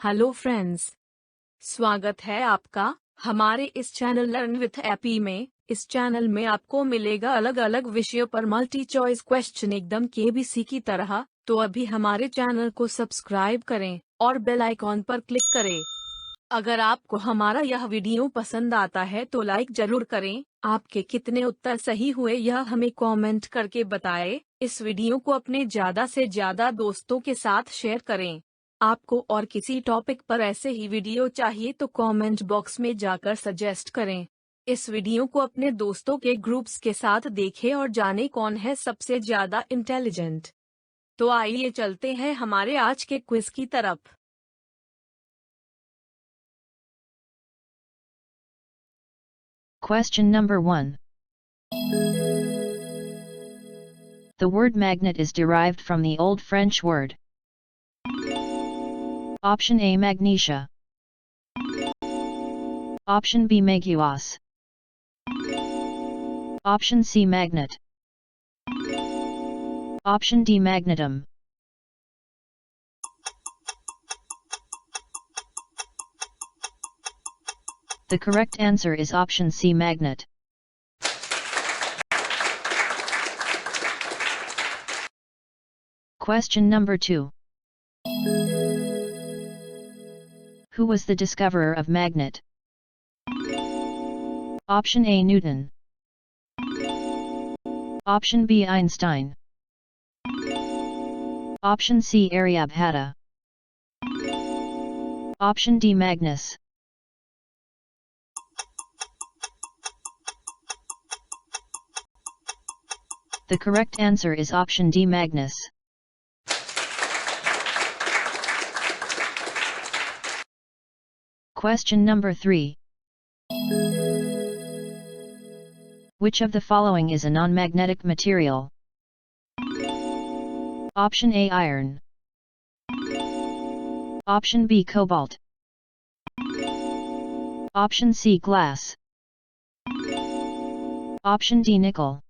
Hello friends, स्वागत है आपका हमारे इस चैनल लर्न विथ एपी में। इस चैनल में आपको मिलेगा अलग अलग विषयों पर मल्टी चॉइस क्वेश्चन एकदम केबीसी की तरह। तो अभी हमारे चैनल को सब्सक्राइब करें और बेल आइकॉन पर क्लिक करें। अगर आपको हमारा यह वीडियो पसंद आता है तो लाइक जरूर करें। आपके कितने उत्तर सही हुए यह हमें कमेंट करके बताएं। इस वीडियो को अपने ज्यादा से ज्यादा दोस्तों के साथ शेयर करें। आपको और किसी टॉपिक पर ऐसे ही वीडियो चाहिए तो कमेंट बॉक्स में जाकर सजेस्ट करें। इस वीडियो को अपने दोस्तों के ग्रुप्स के साथ देखें और जाने कौन है सबसे ज्यादा इंटेलिजेंट। तो आइए चलते हैं हमारे आज के क्विज की तरफ। Question number 1. The word magnet is derived from the Old French word. Option A magnesia. Option B maguas. Option C magnet. Option D magnetum. The correct answer is option C magnet. Question number 2. Who was the discoverer of magnet? Option A Newton. Option B Einstein. Option C Aryabhata. Option D Magnus. The correct answer is option D Magnus. Question number 3. Which of the following is a non-magnetic material? Option A iron. Option B cobalt. Option C glass. Option D nickel.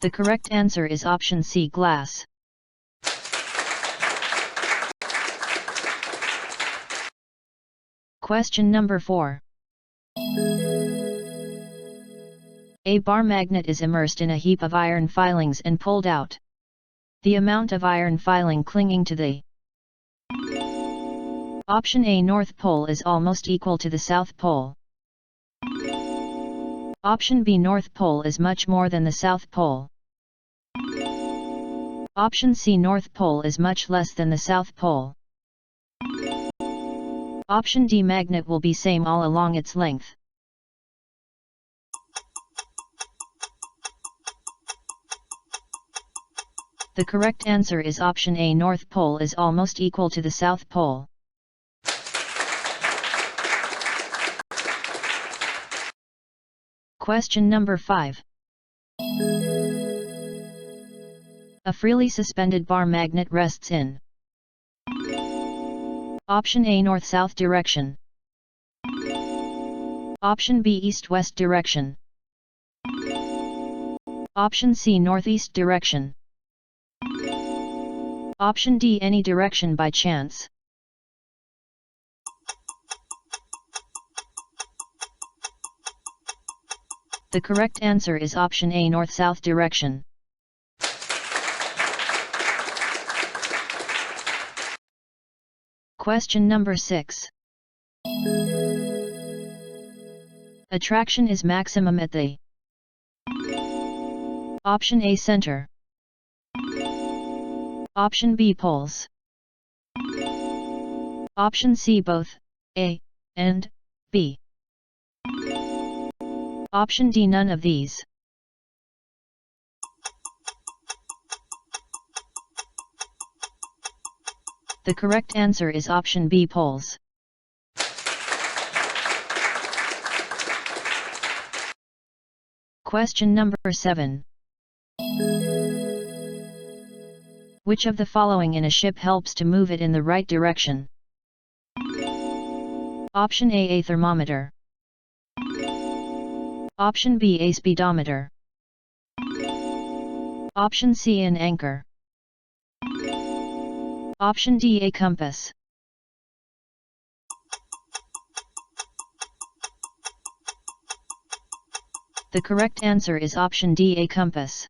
The correct answer is option C glass. Question number 4. A bar magnet is immersed in a heap of iron filings and pulled out. The amount of iron filing clinging to the Option A North Pole is almost equal to the South Pole. Option B North Pole is much more than the South Pole. Option C North Pole is much less than the South Pole. Option D magnet will be same all along its length. The correct answer is option A North Pole is almost equal to the South Pole. Question number 5. A freely suspended bar magnet rests in Option A north-south direction. Option B east-west direction. Option C northeast direction. Option D any direction by chance. The correct answer is option A north-south direction. Question number 6. Attraction is maximum at the Option A center. Option B poles. Option C both A and B. Option D none of these. The correct answer is option B poles. Question number 7. Which of the following in a ship helps to move it in the right direction? Option A thermometer. Option B a speedometer. Option C, an anchor. Option D, a compass. The correct answer is option D, a compass.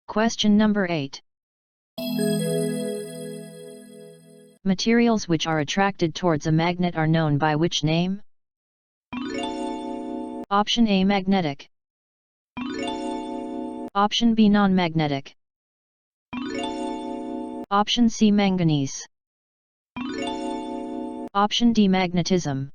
Question number 8. Materials which are attracted towards a magnet are known by which name? Option A, magnetic. Option B, non-magnetic. Option C, manganese. Option D, magnetism.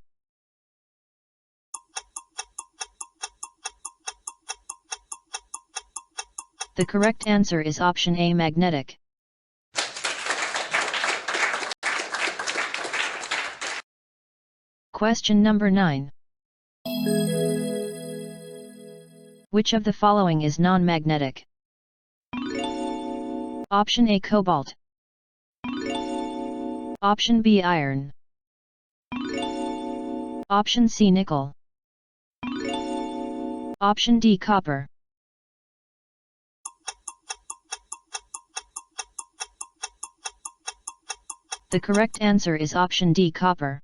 The correct answer is option A, magnetic. Question number 9. Which of the following is non-magnetic? Option A, cobalt. Option B, iron. Option C, nickel. Option D, copper. The correct answer is option D, copper.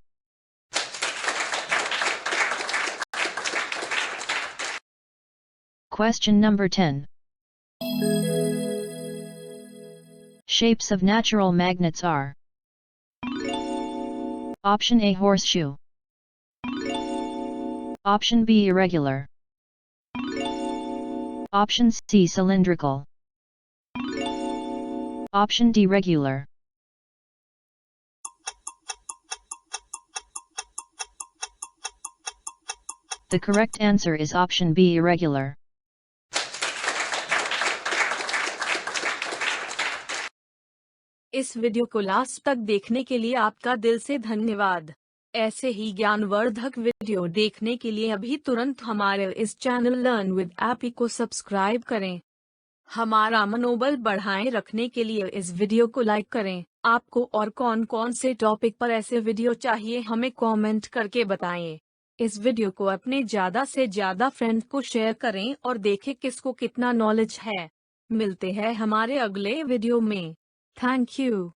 Question number 10. Shapes of natural magnets are: Option A, horseshoe. Option B, irregular. Option C, cylindrical. Option D, regular. The correct answer is option B, irregular. इस video को last तक देखने के लिए आपका दिल से धन्यवाद। ऐसे ही ज्ञानवर्धक वीडियो देखने के लिए अभी तुरंत हमारे इस चैनल लर्न विद एपी को सब्सक्राइब करें। हमारा मनोबल बढ़ाए रखने के लिए इस वीडियो को लाइक करें। आपको और कौन कौन से टॉपिक पर ऐसे वीडियो चाहिए हमें कमेंट करके बताएं। इस वीडियो को अपने ज़्यादा से ज़्यादा फ्रेंड को शेयर करें और देखें किसको कितना नॉलेज है। मिलते हैं हमारे अगले वीडियो में। Thank you.